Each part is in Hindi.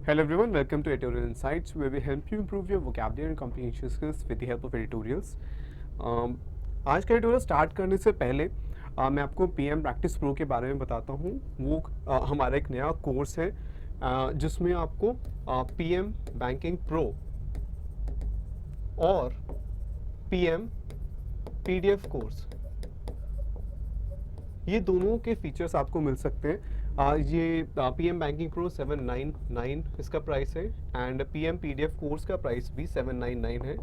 Hello everyone, welcome to Editorial Insights, where we help you improve your vocabulary and comprehension skills with the help of editorials. आज का एडिटोरियल स्टार्ट करने से पहले मैं आपको पीएम प्रैक्टिस प्रो के बारे में बताता हूँ। वो हमारा एक नया कोर्स है जिसमें आपको पीएम बैंकिंग प्रो और पीएम पीडीएफ कोर्स, ये दोनों के फीचर्स आपको मिल सकते हैं। ये पीएम बैंकिंग प्रो 799 इसका प्राइस है एंड पीएम पीडीएफ कोर्स का प्राइस भी 799 है।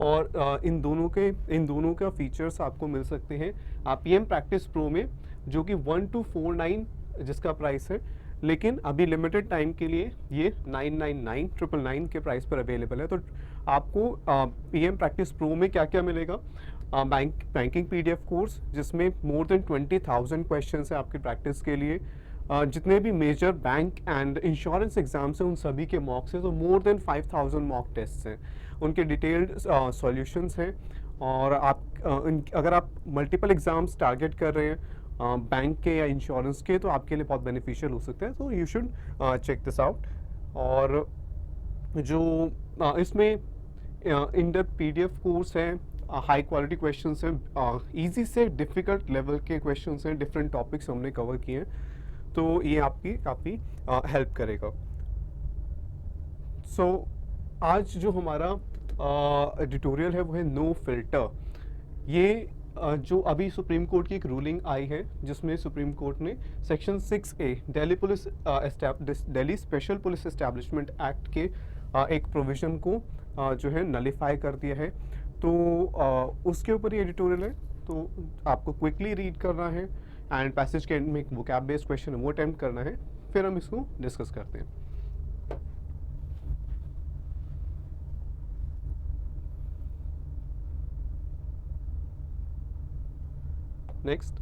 और इन दोनों का फीचर्स आपको मिल सकते हैं पीएम प्रैक्टिस प्रो में, जो कि 1249 जिसका प्राइस है, लेकिन अभी लिमिटेड टाइम के लिए ये 999 के प्राइस पर अवेलेबल है। तो आपको पीएम प्रैक्टिस प्रो में क्या क्या मिलेगा? बैंकिंग पीडीएफ कोर्स, जिसमें मोर देन 20,000 क्वेश्चंस है आपकी प्रैक्टिस के लिए। जितने भी major bank and insurance exams हैं उन सभी के मॉक्स हैं, तो मोर देन 5,000 मॉक टेस्ट हैं, उनके डिटेल्ड सॉल्यूशंस हैं। और अगर आप मल्टीपल एग्जाम्स टारगेट कर रहे हैं बैंक के या इंश्योरेंस के, तो आपके लिए बहुत बेनिफिशियल हो सकता है। तो you should check this out. और जो इसमें इन डेप्थ पीडीएफ कोर्स है, हाई क्वालिटी क्वेश्चंस हैं, इजी से डिफ़िकल्ट लेवल के क्वेश्चंस हैं, डिफरेंट टॉपिक्स हमने कवर किए हैं, तो ये आपकी काफ़ी हेल्प करेगा। सो आज जो हमारा एडिटोरियल है वो है नो फिल्टर। ये जो अभी सुप्रीम कोर्ट की एक रूलिंग आई है, जिसमें सुप्रीम कोर्ट ने section 6A Delhi special police establishment act के एक प्रोविज़न को जो है नलिफाई कर दिया है। तो उसके ऊपर ये एडिटोरियल है, तो आपको क्विकली रीड करना है एंड पैसेज के एंड में एक वोकैब बेस्ड क्वेश्चन है वो अटेम्प्ट करना है, फिर हम इसको डिस्कस करते हैं। Next,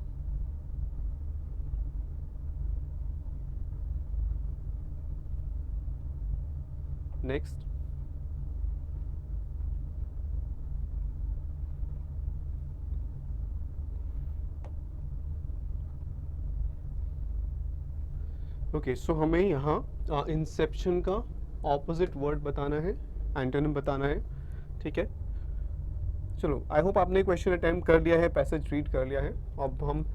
next, okay. सो हमें यहाँ इंसेप्शन का ऑपोजिट वर्ड बताना है, एंटोनिम बताना है, ठीक है। चलो, आई होप आपने क्वेश्चन अटेम्प्ट कर लिया है, पैसेज रीड कर लिया है। अब हम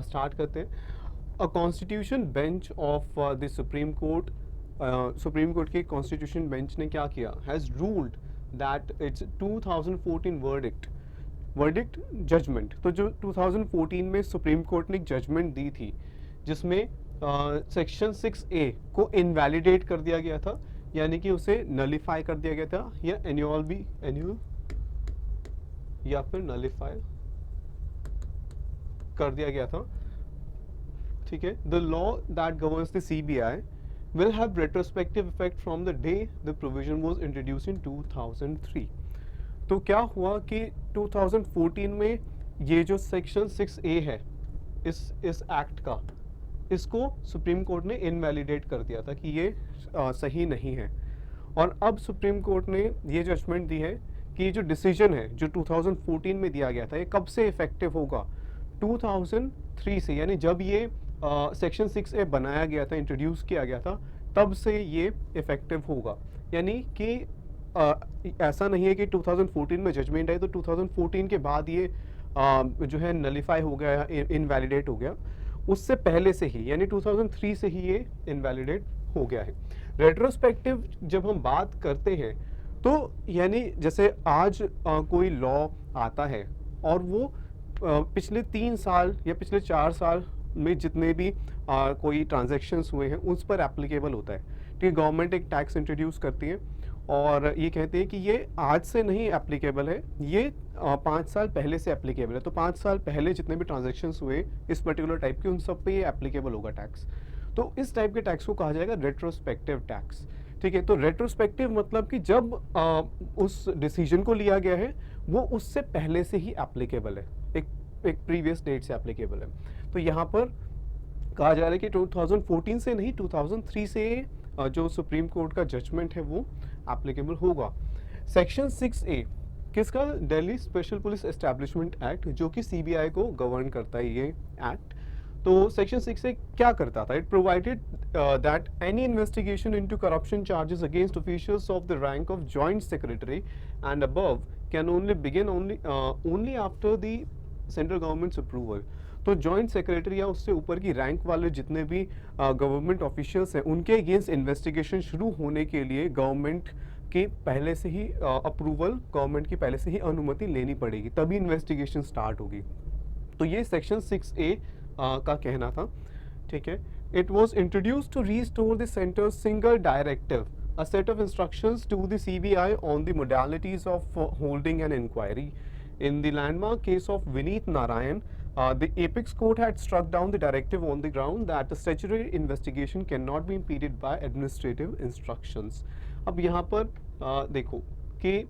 स्टार्ट करते हैं। A constitution bench of the supreme court, supreme court के कॉन्स्टिट्यूशन बेंच ने क्या किया? Has ruled that its 2014 verdict judgment. तो जो 2014 में सुप्रीम कोर्ट ने एक जजमेंट दी थी, जिसमें सेक्शन 6A को इनवैलिडेट कर दिया गया था, यानी कि उसे नलिफाई कर दिया गया था, या एन्यूअल या फिर नलिफाई कर दिया गया था, ठीक है। The law that governs the CBI will have retrospective effect from the day the provision was introduced in 2003। तो क्या हुआ कि 2014 में ये जो सेक्शन 6A है इस एक्ट का, इसको सुप्रीम कोर्ट ने इनवैलिडेट कर दिया था कि ये सही नहीं है। और अब सुप्रीम कोर्ट ने ये जजमेंट दी है कि जो डिसीजन है जो 2014 में दिया गया था, ये कब से इफेक्टिव होगा? 2003 से, यानी जब ये सेक्शन 6A बनाया गया था, इंट्रोड्यूस किया गया था, तब से ये इफेक्टिव होगा। यानी कि ऐसा नहीं है कि 2014 में जजमेंट आई तो 2014 के बाद ये जो है नलिफाई हो गया, इनवैलिडेट हो गया। उससे पहले से ही, यानी 2003 से ही ये इनवैलिडेट हो गया है। रेट्रोस्पेक्टिव जब हम बात करते हैं, तो यानी जैसे आज कोई लॉ आता है और वो पिछले 3 साल या पिछले 4 साल में जितने भी कोई ट्रांजैक्शंस हुए हैं उस पर एप्लीकेबल होता है। ठीक है, गवर्नमेंट एक टैक्स इंट्रोड्यूस करती है और ये कहते हैं कि ये आज से नहीं एप्लीकेबल है, ये 5 साल पहले से एप्लीकेबल है। तो 5 साल पहले जितने भी ट्रांजैक्शंस हुए इस पर्टिकुलर टाइप के, उन सब पे ये एप्लीकेबल होगा टैक्स। तो इस टाइप के टैक्स को कहा जाएगा रेट्रोस्पेक्टिव टैक्स। ठीक है, तो रेट्रोस्पेक्टिव मतलब कि जब उस डिसीजन को लिया गया है वो उससे पहले से ही एप्लीकेबल है, एक प्रीवियस डेट से एप्लीकेबल है। तो यहाँ पर कहा जा रहा है कि 2014 से नहीं, 2003 से जो सुप्रीम कोर्ट का जजमेंट है वो एप्लीकेबल होगा। सेक्शन 6A किसका? Delhi special police establishment act, जो कि CBI को गवर्न करता है ये एक्ट। तो सेक्शन 6 क्या करता था? It provided that any investigation into corruption charges against officials of the rank of joint secretary and above can only begin only after the central governments approval. तो जॉइंट सेक्रेटरी या उससे ऊपर की रैंक वाले जितने भी गवर्नमेंट ऑफिशियल्स हैं, उनके अगेंस्ट इन्वेस्टिगेशन शुरू होने के लिए गवर्नमेंट के पहले से ही अप्रूवल, गवर्नमेंट की पहले से ही अनुमति लेनी पड़ेगी, तभी इन्वेस्टिगेशन स्टार्ट होगी। तो ये सेक्शन 6A का कहना था, ठीक है। It was introduce to restore the centre single directive, a set of instructions to the CBI on the modalities of holding an inquiry. In the landmark case of Vineet Narayan, the apex court had struck down the directive on the ground that the statutory investigation cannot be impeded by administrative instructions. अब यहाँ पर देखो कि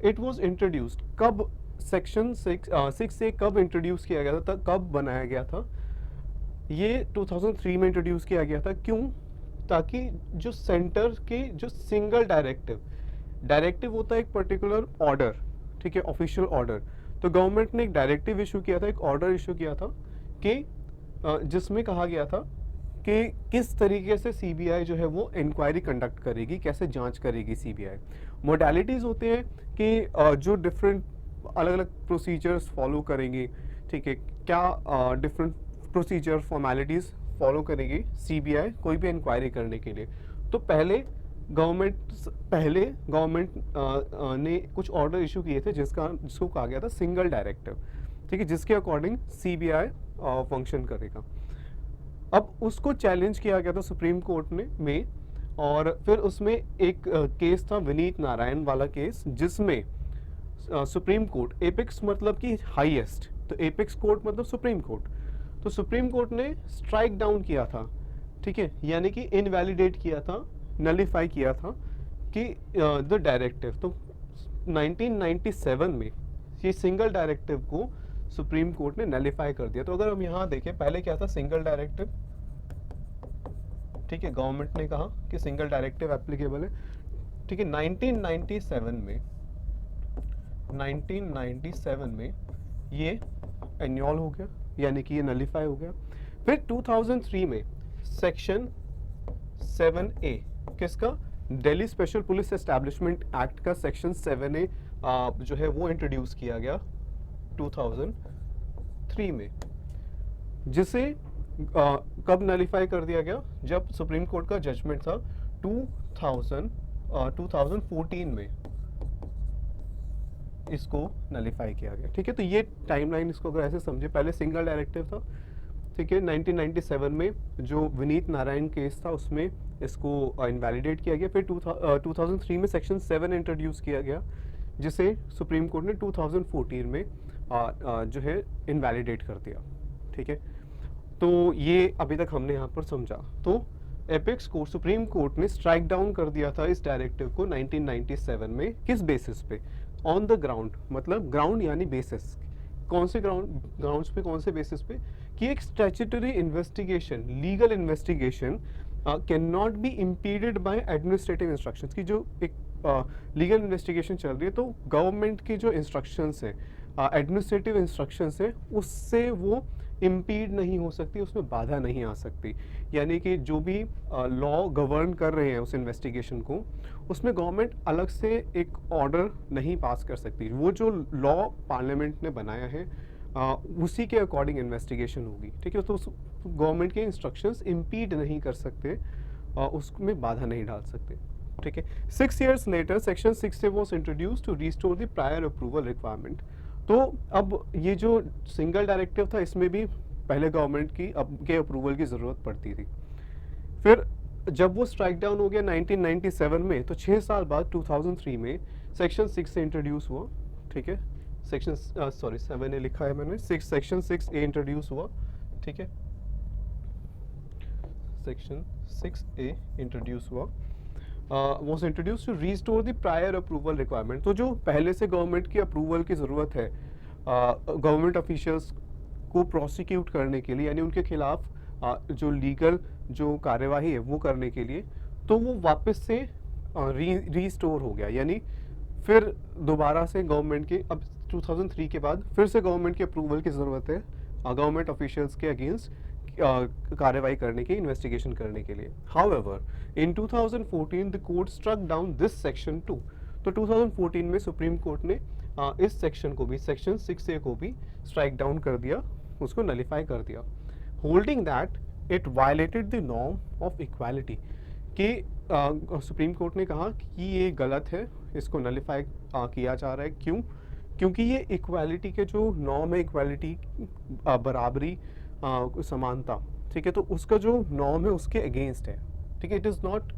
it was introduced, कब सेक्शन 6 से कब इंट्रोड्यूस किया गया था, कब बनाया गया था? ये 2003 में इंट्रोड्यूस किया गया था। क्यों? ताकि जो सेंटर के जो सिंगल डायरेक्टिव होता है एक पर्टिकुलर ऑर्डर, ठीक है, ऑफिशियल ऑर्डर। तो गवर्नमेंट ने एक डायरेक्टिव इशू किया था, एक ऑर्डर इशू किया था कि जिसमें कहा गया था कि किस तरीके से सीबीआई जो है वो इंक्वायरी कंडक्ट करेगी, कैसे जांच करेगी सीबीआई। मोडालिटीज़ होते हैं कि जो डिफरेंट अलग अलग प्रोसीजर्स फॉलो करेंगे, ठीक है, क्या डिफरेंट प्रोसीजर फॉर्मेलिटीज़ फॉलो करेगी सीबीआई कोई भी इंक्वायरी करने के लिए। तो पहले गवर्नमेंट ने कुछ ऑर्डर इशू किए थे जिसको कहा गया था सिंगल डायरेक्टिव, ठीक है, जिसके अकॉर्डिंग सीबीआई फंक्शन करेगा। अब उसको चैलेंज किया गया था सुप्रीम कोर्ट में और फिर उसमें एक केस था विनीत नारायण वाला केस, जिसमें सुप्रीम कोर्ट, एपेक्स मतलब कि हाईएस्ट, तो एपेक्स कोर्ट मतलब सुप्रीम कोर्ट, तो सुप्रीम कोर्ट ने स्ट्राइक डाउन किया था, ठीक है, यानी कि इनवैलिडेट किया था, नलिफाई किया था कि द डायरेक्टिव। तो 1997 में ये सिंगल डायरेक्टिव को सुप्रीम कोर्ट ने नलिफाई कर दिया। तो अगर हम यहाँ देखें, पहले क्या था? सिंगल डायरेक्टिव, ठीक है, गवर्नमेंट ने कहा कि सिंगल डायरेक्टिव एप्लीकेबल है, ठीक है। 1997 में ये एन्योल हो गया, यानी कि ये नलिफाई हो गया। फिर 2003 में सेक्शन 7A किसका? Delhi special police establishment act का सेक्शन 7A जो है वो इंट्रोड्यूस किया गया 2003 में, जिसे कब नलिफाई कर दिया गया? जब सुप्रीम कोर्ट का जजमेंट था 2014 में इसको नलिफाई किया गया, ठीक है। तो ये टाइमलाइन इसको अगर ऐसे समझे, पहले सिंगल डायरेक्टिव था, ठीक है, 1997 में जो विनीत नारायण केस था उसमें इसको इनवैलिडेट किया गया। फिर 2003 में सेक्शन 7 इंट्रोड्यूस किया गया, जिसे सुप्रीम कोर्ट ने 2014 में जो है इनवैलिडेट कर दिया, ठीक है। तो ये अभी तक हमने यहाँ पर समझा। तो एपेक्स कोर्ट, सुप्रीम कोर्ट ने स्ट्राइक डाउन कर दिया था इस डायरेक्टिव को 1997 में। किस बेसिस पे? ऑन द ग्राउंड, मतलब ग्राउंड यानी बेसिस। कौन से ग्राउंड्स पे, कौन से बेसिस पे? कि एक statutory investigation, legal investigation can not be impeded by administrative instructions. की जो एक लीगल इन्वेस्टिगेशन चल रही है, तो गवर्नमेंट की जो इंस्ट्रक्शंस है, एडमिनिस्ट्रेटिव इंस्ट्रक्शंस है, उससे वो इम्पीड नहीं हो सकती, उसमें बाधा नहीं आ सकती। यानी कि जो भी लॉ गवर्न कर रहे हैं उस इन्वेस्टिगेशन को, उसमें गवर्नमेंट अलग से एक ऑर्डर नहीं पास कर सकती। वो जो लॉ पार्लियामेंट ने बनाया है उसी के अकॉर्डिंग इन्वेस्टिगेशन होगी, ठीक है। तो गवर्नमेंट के इंस्ट्रक्शंस इम्पीड नहीं कर सकते, उसमें बाधा नहीं डाल सकते, ठीक है। 6 years later section 6 was introduced to restore the prior approval requirement। तो अब ये जो सिंगल डायरेक्टिव था, इसमें भी पहले गवर्नमेंट के अप्रूवल की ज़रूरत पड़ती थी। फिर जब वो स्ट्राइक डाउन हो गया 1997 में, तो 6 साल बाद 2003 में सेक्शन 6 से इंट्रोड्यूस हुआ, ठीक है। सेक्शन 7A लिखा है मैंने, सेक्शन 6A इंट्रोड्यूस हुआ, ठीक है। सेक्शन 6A इंट्रोड्यूस हुआ, was introduced to restore the prior approval requirement। तो जो पहले से गवर्नमेंट की अप्रूवल की ज़रूरत है गवर्नमेंट ऑफिशियल्स को प्रोसिक्यूट करने के लिए, यानी उनके खिलाफ जो लीगल जो कार्यवाही है वो करने के लिए, तो वो वापस से रीस्टोर हो गया। यानी फिर दोबारा से गवर्नमेंट के, अब 2003 के बाद फिर से गवर्नमेंट के अप्रूवल की ज़रूरत है गवर्नमेंट ऑफिशियल्स के अगेंस्ट कार्रवाई करने की, इन्वेस्टिगेशन करने के लिए. However, in 2014 the court struck down this section too. तो 2014 में सुप्रीम कोर्ट ने इस सेक्शन को भी, सेक्शन 6A को भी स्ट्राइक डाउन कर दिया, उसको नलिफाई कर दिया, holding that it violated the norm of equality, कि सुप्रीम कोर्ट ने कहा कि ये गलत है, इसको नलिफाई किया जा रहा है. क्यों? क्योंकि ये इक्वालिटी के जो नॉर्म है, इक्वालिटी, बराबरी, समानता, ठीक है, तो उसका जो नॉर्म है उसके अगेंस्ट है. ठीक है, इट इज़ नॉट,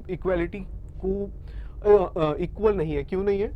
इक्वालिटी को इक्वल नहीं है. क्यों नहीं है?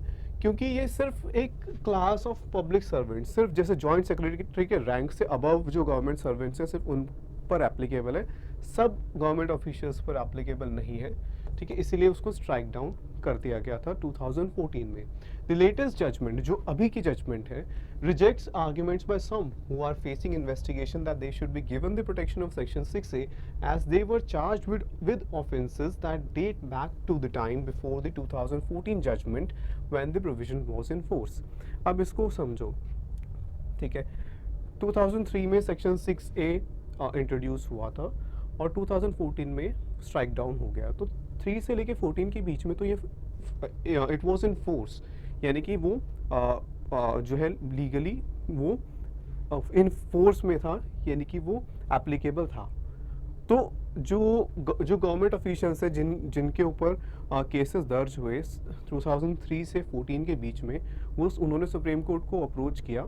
क्योंकि ये सिर्फ एक क्लास ऑफ पब्लिक सर्वेंट, सिर्फ जैसे जॉइंट सेक्रेटरी के रैंक से अबव जो गवर्नमेंट सर्वेंट्स हैं सिर्फ उन पर एप्लीकेबल है, सब गवर्नमेंट ऑफिशियल्स पर एप्लीकेबल नहीं है. ठीक है, इसीलिए उसको स्ट्राइक डाउन कर दिया गया था 2014 में. द लेटेस्ट जजमेंट, जो अभी की जजमेंट है, rejects arguments by some who are facing investigation that they should be given the protection of section 6A as they were charged with offences that date back to the time before the 2014 judgment when the provision was in force. अब इसको समझो. ठीक है, 2003 में सेक्शन 6A इंट्रोड्यूस हुआ था और 2014 में स्ट्राइक डाउन हो गया. तो 3 से लेके 14 के बीच में तो ये इट वाज इन फोर्स, यानी कि वो जो है लीगली वो इन फोर्स में था, यानी कि वो एप्लीकेबल था. तो जो गवर्नमेंट ऑफिशियल्स है जिनके ऊपर केसेस दर्ज हुए 2003 से 14 के बीच में, वो उन्होंने सुप्रीम कोर्ट को अप्रोच किया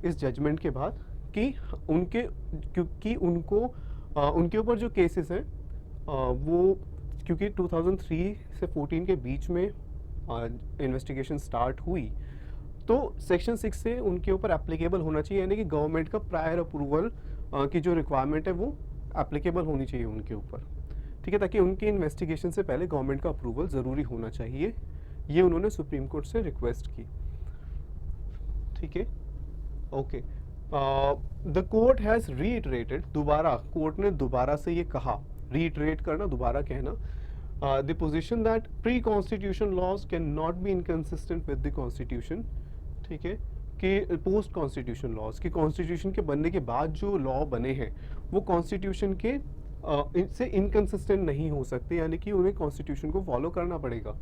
इस जजमेंट के बाद कि क्योंकि उनके ऊपर जो केसेस हैं वो, क्योंकि 2003 से 14 के बीच में इन्वेस्टिगेशन स्टार्ट हुई, तो सेक्शन 6 से उनके ऊपर एप्लीकेबल होना चाहिए, यानी कि गवर्नमेंट का प्रायर अप्रूवल की जो रिक्वायरमेंट है वो एप्लीकेबल होनी चाहिए उनके ऊपर. ठीक है, ताकि उनकी इन्वेस्टिगेशन से पहले गवर्नमेंट का अप्रूवल ज़रूरी होना चाहिए. ये उन्होंने सुप्रीम कोर्ट से रिक्वेस्ट की. ठीक है, okay. The court has reiterated, दोबारा कोर्ट ने दोबारा से ये कहा, रीइटरेट करना, दोबारा कहना, the position that pre constitution laws can not be inconsistent with the constitution. ठीक है, कि पोस्ट कॉन्स्टिट्यूशन लॉज, कि कॉन्स्टिट्यूशन के बनने के बाद जो लॉ बने हैं वो कॉन्स्टिट्यूशन के से इनकंसिस्टेंट नहीं हो सकते, यानी कि उन्हें कॉन्स्टिट्यूशन को फॉलो करना पड़ेगा.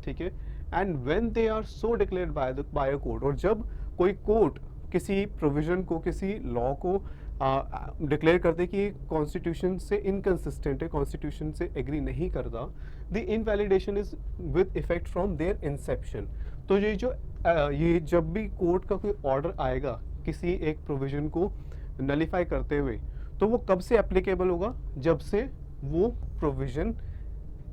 ठीक है, and when they are so declared by a court, और जब कोई कोर्ट किसी प्रोविजन को, किसी लॉ को डिक्लेयर करते कि कॉन्स्टिट्यूशन से इनकंसिस्टेंट है, कॉन्स्टिट्यूशन से एग्री नहीं करता, the invalidation is with effect from their inception. तो ये जब भी कोर्ट का कोई ऑर्डर आएगा किसी एक प्रोविजन को नलिफाई करते हुए, तो वो कब से एप्लीकेबल होगा? जब से वो प्रोविजन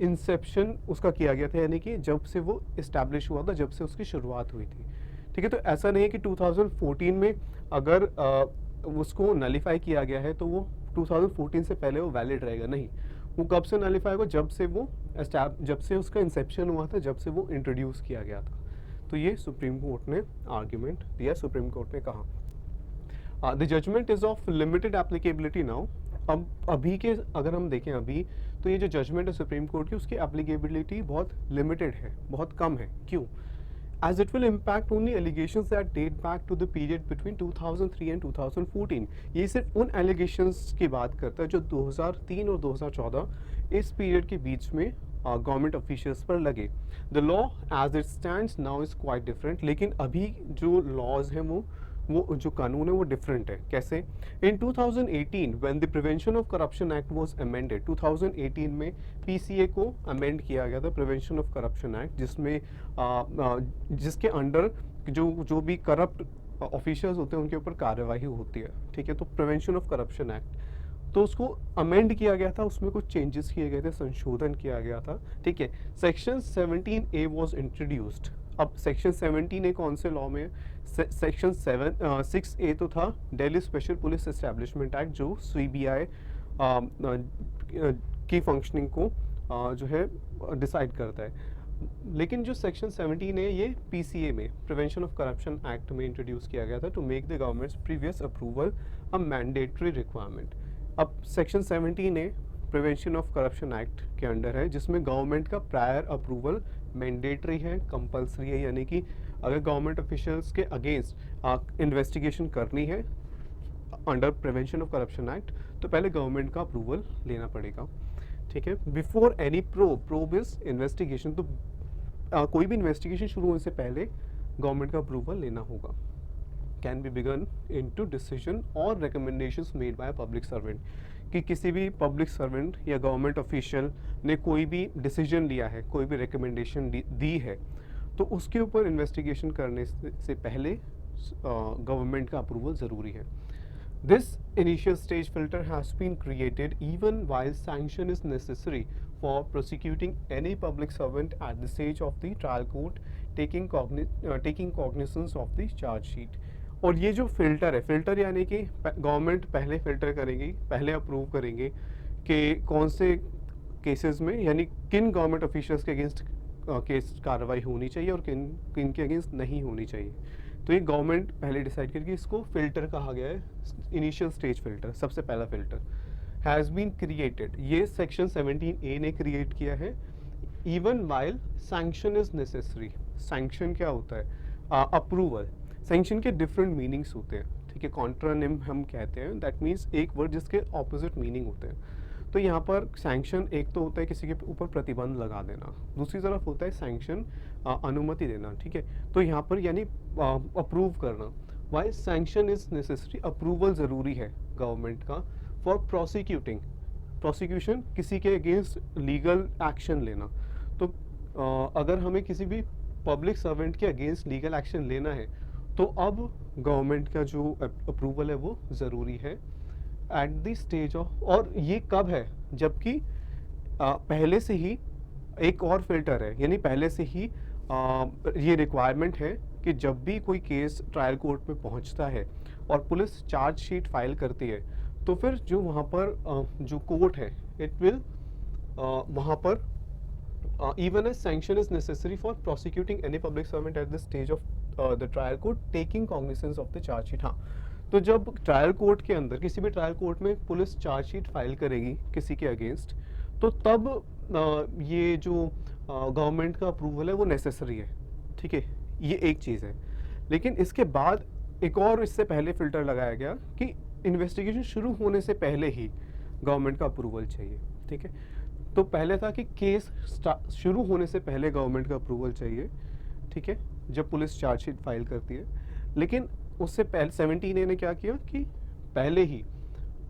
इंसेप्शन उसका किया गया था, यानी कि जब से वो इस्टेब्लिश हुआ था, जब से उसकी शुरुआत हुई थी. ठीक है, तो ऐसा नहीं है कि 2014 में अगर उसको नलिफाई किया गया है तो वो 2014 से पहले वो वैलिड रहेगा. नहीं, वो कब से नलिफाई होगा? जब से उसका इंसेप्शन हुआ था, जब से वो इंट्रोड्यूस किया गया था. तो ये सुप्रीम कोर्ट ने आर्ग्यूमेंट दिया, सुप्रीम कोर्ट ने कहा the judgment is of limited applicability now. अब अभी के अगर हम देखें अभी, तो ये जो जजमेंट है सुप्रीम कोर्ट की, उसकी एप्लीकेबिलिटी बहुत लिमिटेड है, बहुत कम है. क्यों? as it will impact only allegations that date back to the period between 2003 and 2014. ये सिर्फ उन allegations की बात करता है जो 2003 और 2014 इस पीरियड के बीच में गवर्नमेंट ऑफिशियल्स पर लगे. The law as it stands now is quite different. लेकिन अभी जो लॉज हैं वो जो कानून है वो डिफरेंट है. कैसे? इन 2018 when the prevention of corruption act was amended, 2018 में पीसीए को अमेंड किया गया था, प्रिवेंशन ऑफ करप्शन एक्ट, जिसके अंडर जो भी करप्ट ऑफिशियल्स होते हैं उनके ऊपर कार्यवाही होती है. ठीक है, तो प्रिवेंशन ऑफ करप्शन एक्ट, तो उसको अमेंड किया गया था, उसमें कुछ चेंजेस किए गए थे, संशोधन किया गया था. ठीक है, सेक्शन 17A वाज इंट्रोड्यूस्ड. अब सेक्शन 17A कौन से लॉ में? सेक्शन 6A तो था Delhi special police establishment act, जो CBI की फंक्शनिंग को जो है डिसाइड करता है. लेकिन जो सेक्शन 17A ये PCA में, प्रिवेंशन ऑफ करप्शन एक्ट में इंट्रोड्यूस किया गया था to make the governments previous approval a mandatory requirement. अब section 17A prevention of corruption act के अंडर है, जिसमें गवर्नमेंट का प्रायर अप्रूवल मैंडेटरी है, कंपलसरी है. यानी कि अगर गवर्नमेंट ऑफिशियल्स के अगेंस्ट इन्वेस्टिगेशन करनी है under prevention of corruption act, तो पहले गवर्नमेंट का अप्रूवल लेना पड़ेगा, ठीक है। Before any probe is investigation, तो कोई भी इन्वेस्टिगेशन शुरू होने से पहले गवर्नमेंट का अप्रूवल लेना होगा। Can be begun into decision और recommendations made by public servant, कि किसी भी पब्लिक सर्वेंट या गवर्नमेंट ऑफिशियल ने कोई भी डिसीजन लिया है, कोई भी रिकमेंडेशन दी है, तो उसके ऊपर इन्वेस्टिगेशन करने से पहले गवर्नमेंट का अप्रूवल ज़रूरी है। This initial stage filter has been created even while sanction is necessary for prosecuting any public servant at the stage of the trial court taking cognizance of the charge sheet। और ये जो फिल्टर है, फिल्टर यानी कि गवर्नमेंट पहले फिल्टर करेंगी, पहले अप्रूव करेंगे कि कौन से केसेस में, यानी किन गवर्नमेंट ऑफिशियल्स के अगेंस्ट केस कार्रवाई होनी चाहिए और किन के अगेंस्ट नहीं होनी चाहिए। तो ये गवर्नमेंट पहले डिसाइड करके इसको फिल्टर कहा गया है, इनिशियल स्टेज फिल्टर, सबसे पहला फिल्टर हैज़ बीन क्रिएटेड, ये सेक्शन 17A ने क्रिएट किया है। Even while sanction is necessary, sanction क्या होता है? अप्रूवल। सैंक्शन के डिफरेंट मीनिंग्स होते हैं, ठीक है, कॉन्ट्रानिम हम कहते हैं, दैट मीन्स एक वर्ड जिसके ऑपोजिट मीनिंग होते हैं। तो यहाँ पर सैंक्शन एक तो होता है किसी के ऊपर प्रतिबंध लगा देना, दूसरी तरफ होता है सैंक्शन अनुमति देना, ठीक है। तो यहाँ पर यानी अप्रूव करना। Why sanction is necessary, approval ज़रूरी है गवर्नमेंट का फॉर प्रोसिक्यूशन, किसी के अगेंस्ट लीगल एक्शन लेना। तो अगर हमें किसी भी पब्लिक सर्वेंट के अगेंस्ट लीगल एक्शन लेना है तो अब गवर्नमेंट का जो अप्रूवल है वो ज़रूरी है एट द स्टेज ऑफ। और ये कब है? जबकि पहले से ही एक और फिल्टर है, यानी पहले से ही ये रिक्वायरमेंट है कि जब भी कोई केस ट्रायल कोर्ट में पहुंचता है और पुलिस चार्ज शीट फाइल करती है, तो फिर जो वहाँ पर जो कोर्ट है, इट विल वहाँ पर even a sanction is necessary for prosecuting any public servant at the stage of the trial court taking cognizance of the charge sheet। हाँ, तो जब ट्रायल कोर्ट के अंदर, किसी भी ट्रायल कोर्ट में पुलिस चार्ज शीट फाइल करेगी किसी के अगेंस्ट, तो तब ये जो गवर्नमेंट का अप्रूवल है वो नेसेसरी है, ठीक है। ये एक चीज़ है। लेकिन इसके बाद एक और इससे पहले फिल्टर लगाया गया कि इन्वेस्टिगेशन शुरू होने से पहले ही गवर्नमेंट का अप्रूवल चाहिए, ठीक है। तो पहले था कि केस शुरू होने से पहले गवर्नमेंट का अप्रूवल चाहिए, ठीक है, जब पुलिस चार्जशीट फाइल करती है। लेकिन उससे पहले 17A ने क्या किया कि पहले ही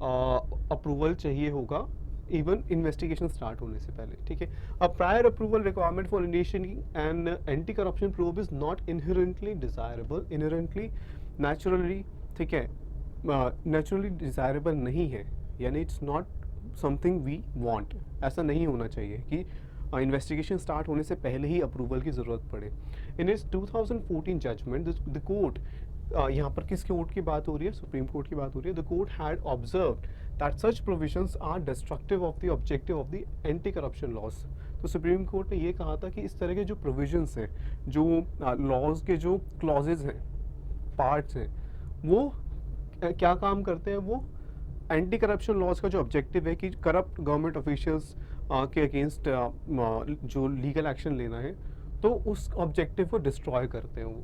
अप्रूवल चाहिए होगा इवन इन्वेस्टिगेशन स्टार्ट होने से पहले, ठीक है। A prior approval requirement for initiating an anti corruption probe is not inherently desirable, inherently naturally, ठीक है, नेचुरली डिजायरेबल नहीं है, यानी it's not something we want. ऐसा नहीं होना चाहिए कि इन्वेस्टिगेशन स्टार्ट होने से पहले ही अप्रूवल की ज़रूरत पड़े। इन इस 2014 जजमेंट द कोर्ट, यहाँ पर किस कोर्ट की बात हो रही है? सुप्रीम कोर्ट की बात हो रही है। The court had observed that such provisions are destructive of the objective of the anti corruption laws. तो सुप्रीम कोर्ट ने ये कहा था कि इस तरह के जो प्रोविजंस हैं, जो लॉज के जो क्लॉजेज हैं, पार्ट्स हैं, वो क्या काम करते हैं? वो एंटी करप्शन लॉज का जो ऑब्जेक्टिव है कि करप्ट गवर्नमेंट ऑफिशियल्स के अगेंस्ट जो लीगल एक्शन लेना है, तो उस ऑब्जेक्टिव को डिस्ट्रॉय करते हैं वो,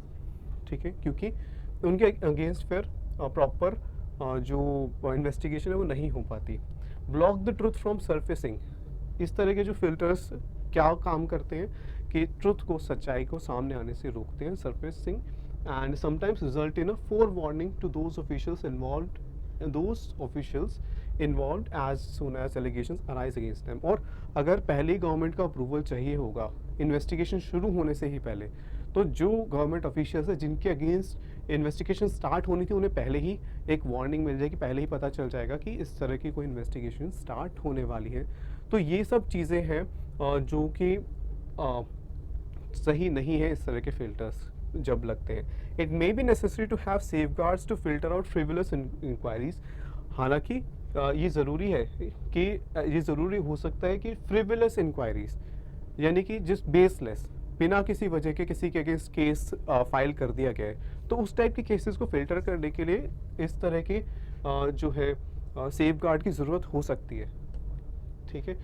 ठीक है, क्योंकि उनके अगेंस्ट फिर प्रॉपर जो इन्वेस्टिगेशन है वो नहीं हो पाती। Block the truth from surfacing, इस तरह के जो फिल्टर्स क्या काम करते हैं कि ट्रुथ को, सच्चाई को सामने आने से रोकते हैं, surfacing, and sometimes result in a forewarning to those officials involved as soon as allegations arise against them। और अगर पहले ही गवर्नमेंट का अप्रूवल चाहिए होगा इन्वेस्टिगेशन शुरू होने से ही पहले, तो जो गवर्नमेंट ऑफिशियल्स है जिनके अगेंस्ट इन्वेस्टिगेशन स्टार्ट होनी थी, उन्हें पहले ही एक वार्निंग मिल जाएगी, पहले ही पता चल जाएगा कि इस तरह की कोई इन्वेस्टिगेशन स्टार्ट होने वाली है। तो ये सब चीज़ें हैं जो कि सही नहीं है इस तरह के फिल्टर्स जब लगते हैं। It may be necessary to have safeguards to filter out frivolous inquiries. हालांकि ये ज़रूरी है कि ये ज़रूरी हो सकता है कि फ्रिवलस इंक्वायरीज, यानी कि जिस बेसलेस, बिना किसी वजह के किसी के अगेंस्ट केस फाइल कर दिया गया है, तो उस टाइप के केसेस को फिल्टर करने के लिए इस तरह के जो है सेफगार्ड की ज़रूरत हो सकती है, ठीक है।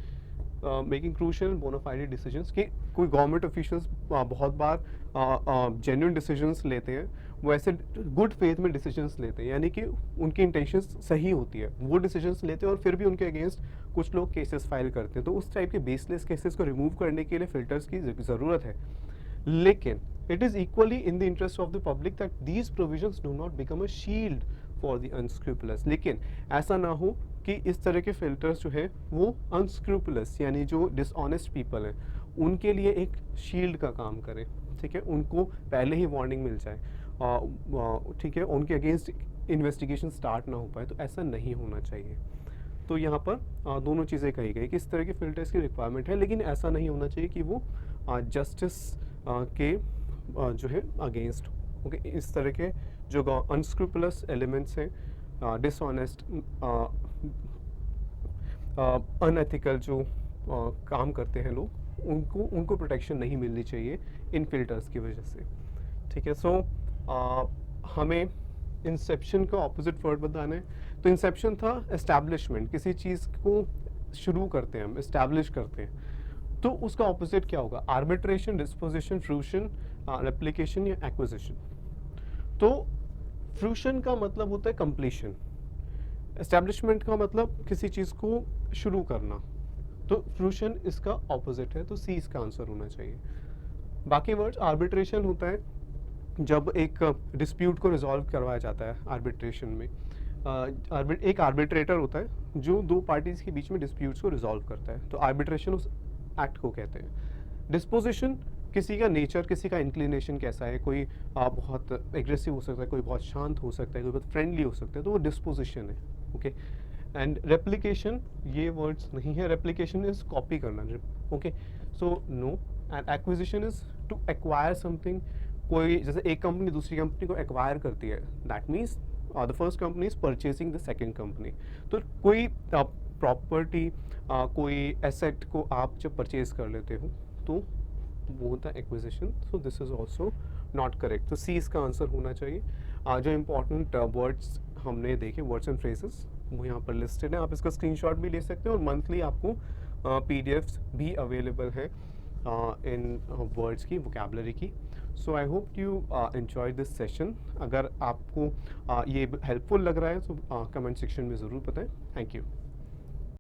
मेकिंग क्रूशियल बोनाफाइड डिसीजंस कि कोई गवर्नमेंट ऑफिशियल्स बहुत बार जेन्युइन डिसीजंस लेते हैं, वो ऐसे गुड फेथ में डिसीजंस लेते हैं, यानी कि उनकी इंटेंशंस सही होती है, वो डिसीजंस लेते हैं और फिर भी उनके अगेंस्ट कुछ लोग केसेस फाइल करते हैं। तो उस टाइप के बेसलेस केसेस को रिमूव करने के लिए फिल्टर्स की ज़रूरत है, लेकिन it is equally in the interest of the public that these provisions do not become a shield for the unscrupulous। लेकिन ऐसा ना हो कि इस तरह के फिल्टर्स जो है वो unscrupulous यानी जो डिसऑनेस्ट पीपल हैं उनके लिए एक शील्ड का काम करें, ठीक है, उनको पहले ही वार्निंग मिल जाए, ठीक है, उनके अगेंस्ट इन्वेस्टिगेशन स्टार्ट ना हो पाए। तो ऐसा नहीं होना चाहिए। तो यहाँ पर दोनों चीज़ें कही गई कि इस तरह के फिल्टर्स की रिक्वायरमेंट है, लेकिन ऐसा नहीं होना चाहिए कि वो जस्टिस के जो है अगेंस्ट। ओके, इस तरह के जो अनस्क्रूपुलस एलिमेंट्स हैं, डिसऑनेस्ट, अनएथिकल जो काम करते हैं लोग, उनको प्रोटेक्शन नहीं मिलनी चाहिए इन फिल्टर्स की वजह से, ठीक है। सो हमें इंसेप्शन का ऑपोजिट वर्ड बताना है। तो इंसेप्शन था एस्टैब्लिशमेंट, किसी चीज़ को शुरू करते हैं हम, एस्टैब्लिश करते हैं। तो उसका ऑपोजिट क्या होगा? आर्बिट्रेशन, डिस्पोजिशन, फ्रूशन, रेप्लिकेशन या एक्विजिशन। तो फ्रूशन का मतलब होता है कंप्लीशन, एस्टैब्लिशमेंट का मतलब किसी चीज़ को शुरू करना। तो फ्रूशन इसका ऑपोजिट है, तो सी इसका आंसर होना चाहिए। बाकी वर्ड्स, आर्बिट्रेशन होता है जब एक डिस्प्यूट को रिजॉल्व करवाया जाता है आर्बिट्रेशन में। एक आर्बिट्रेटर होता है जो दो पार्टीज के बीच में डिस्प्यूट्स को रिजॉल्व करता है, तो आर्बिट्रेशन उस एक्ट को कहते हैं। डिस्पोजिशन किसी का नेचर, किसी का इंक्लिनेशन कैसा है, कोई बहुत एग्रेसिव हो सकता है, कोई बहुत शांत हो सकता है, कोई बहुत फ्रेंडली हो सकता है, तो वो डिस्पोजिशन है। ओके, एंड रेप्लिकेशन, ये वर्ड्स नहीं है। रेप्लिकेशन इज कॉपी करना। Okay, so no. And acquisition is to acquire something. कोई जैसे एक कंपनी दूसरी कंपनी को एक्वायर करती है, that means the first company is purchasing the second company. तो कोई प्रॉपर्टी, कोई एसेट को आप जब परचेज कर लेते हो तो वो होता है acquisition. So this is also not correct. तो सी इसका आंसर होना चाहिए। जो इम्पोर्टेंट वर्ड्स हमने देखे, वर्ड्स एंड फ्रेजेस, वो यहाँ पर लिस्टेड है। आप इसका स्क्रीनशॉट भी ले सकते हैं और मंथली आपको पीडीएफ्स भी अवेलेबल है इन वर्ड्स की, वोकैबुलरी की। So I hope you enjoy this session. अगर आपको ये हेल्पफुल लग रहा है तो कमेंट सेक्शन में ज़रूर बताएं। Thank you.